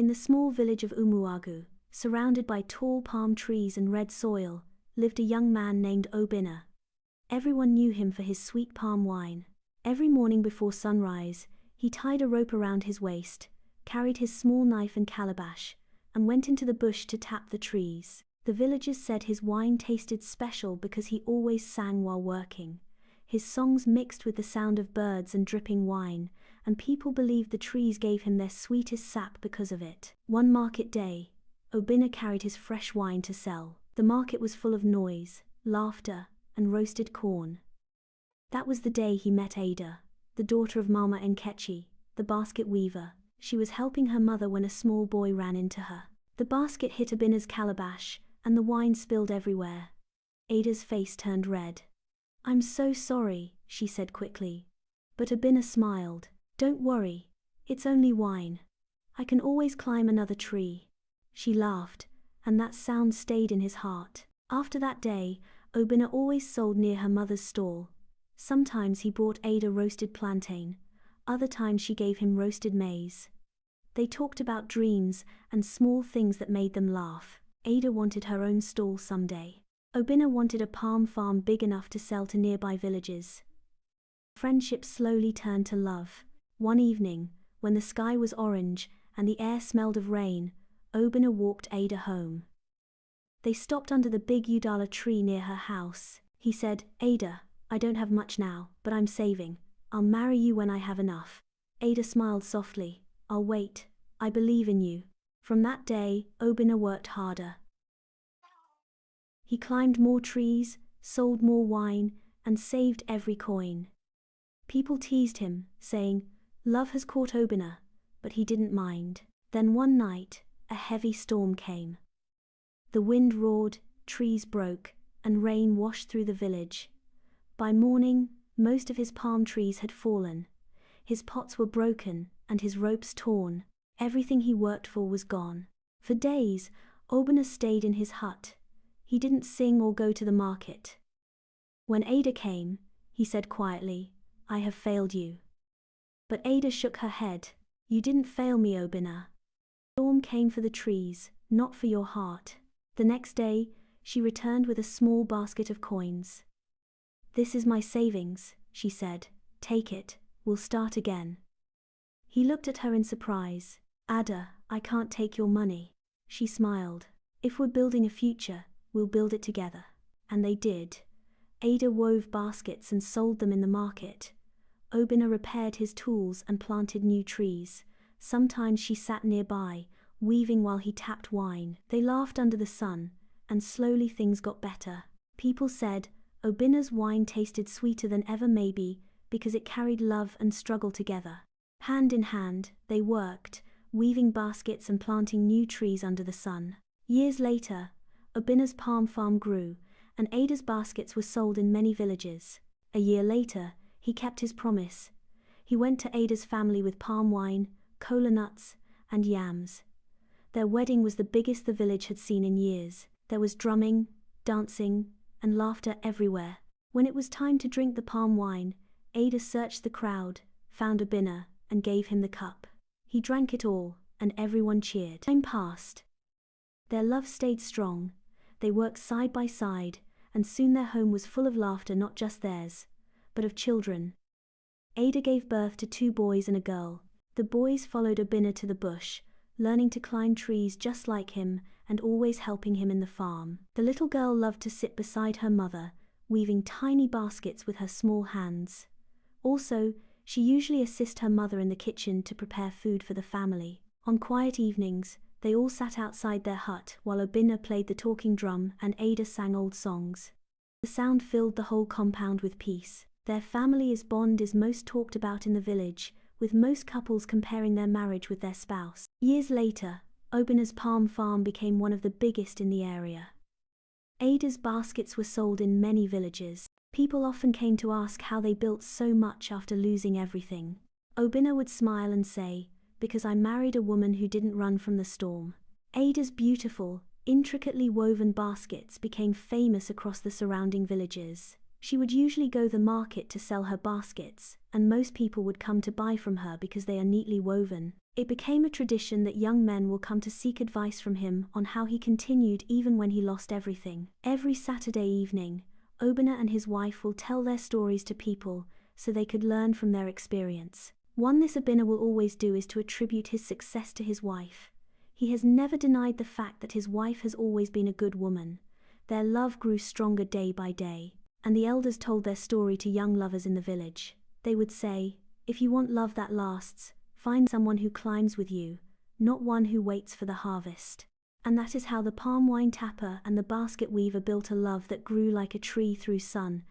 In the small village of Umuagu, surrounded by tall palm trees and red soil, lived a young man named Obinna. Everyone knew him for his sweet palm wine. Every morning before sunrise, he tied a rope around his waist, carried his small knife and calabash, and went into the bush to tap the trees. The villagers said his wine tasted special because he always sang while working. His songs mixed with the sound of birds and dripping wine, and people believed the trees gave him their sweetest sap because of it. One market day, Obinna carried his fresh wine to sell. The market was full of noise, laughter, and roasted corn. That was the day he met Ada, the daughter of Mama Nkechi, the basket weaver. She was helping her mother when a small boy ran into her. The basket hit Obinna's calabash, and the wine spilled everywhere. Ada's face turned red. "I'm so sorry," she said quickly. But Obinna smiled. "Don't worry, it's only wine. I can always climb another tree." She laughed, and that sound stayed in his heart. After that day, Obinna always sold near her mother's stall. Sometimes he brought Ada roasted plantain, other times she gave him roasted maize. They talked about dreams and small things that made them laugh. Ada wanted her own stall someday. Obinna wanted a palm farm big enough to sell to nearby villages. Friendship slowly turned to love. One evening, when the sky was orange and the air smelled of rain, Obinna walked Ada home. They stopped under the big udala tree near her house. He said, "Ada, I don't have much now, but I'm saving. I'll marry you when I have enough." Ada smiled softly. "I'll wait. I believe in you." From that day, Obinna worked harder. He climbed more trees, sold more wine, and saved every coin. People teased him, saying, "Love has caught Obinna," but he didn't mind. Then one night, a heavy storm came. The wind roared, trees broke, and rain washed through the village. By morning, most of his palm trees had fallen. His pots were broken, and his ropes torn. Everything he worked for was gone. For days, Obinna stayed in his hut. He didn't sing or go to the market. When Ada came, he said quietly, "I have failed you." But Ada shook her head. "You didn't fail me, Obinna. The storm came for the trees, not for your heart." The next day, she returned with a small basket of coins. "This is my savings," she said. "Take it, we'll start again." He looked at her in surprise. "Ada, I can't take your money." She smiled. "If we're building a future, we'll build it together." And they did. Ada wove baskets and sold them in the market. Obinna repaired his tools and planted new trees. Sometimes she sat nearby, weaving while he tapped wine. They laughed under the sun, and slowly things got better. People said, Obinna's wine tasted sweeter than ever, maybe because it carried love and struggle together. Hand in hand, they worked, weaving baskets and planting new trees under the sun. Years later, Obinna's palm farm grew, and Ada's baskets were sold in many villages. A year later, he kept his promise. He went to Ada's family with palm wine, cola nuts, and yams. Their wedding was the biggest the village had seen in years. There was drumming, dancing, and laughter everywhere. When it was time to drink the palm wine, Ada searched the crowd, found Obinna, and gave him the cup. He drank it all, and everyone cheered. Time passed. Their love stayed strong. They worked side by side, and soon their home was full of laughter, not just theirs, but of children. Ada gave birth to 2 boys and a girl. The boys followed Obinna to the bush, learning to climb trees just like him and always helping him in the farm. The little girl loved to sit beside her mother, weaving tiny baskets with her small hands. Also, she usually assisted her mother in the kitchen to prepare food for the family. On quiet evenings, they all sat outside their hut while Obinna played the talking drum and Ada sang old songs. The sound filled the whole compound with peace. Their family's bond is most talked about in the village, with most couples comparing their marriage with their spouse. Years later, Obinna's palm farm became one of the biggest in the area. Ada's baskets were sold in many villages. People often came to ask how they built so much after losing everything. Obinna would smile and say, "Because I married a woman who didn't run from the storm." Ada's beautiful, intricately woven baskets became famous across the surrounding villages. She would usually go to the market to sell her baskets, and most people would come to buy from her because they are neatly woven. It became a tradition that young men will come to seek advice from him on how he continued even when he lost everything. Every Saturday evening, Obinna and his wife will tell their stories to people so they could learn from their experience. One this Obinna will always do is to attribute his success to his wife. He has never denied the fact that his wife has always been a good woman. Their love grew stronger day by day, and the elders told their story to young lovers in the village. They would say, "If you want love that lasts, find someone who climbs with you, not one who waits for the harvest." And that is how the palm wine tapper and the basket weaver built a love that grew like a tree through sun,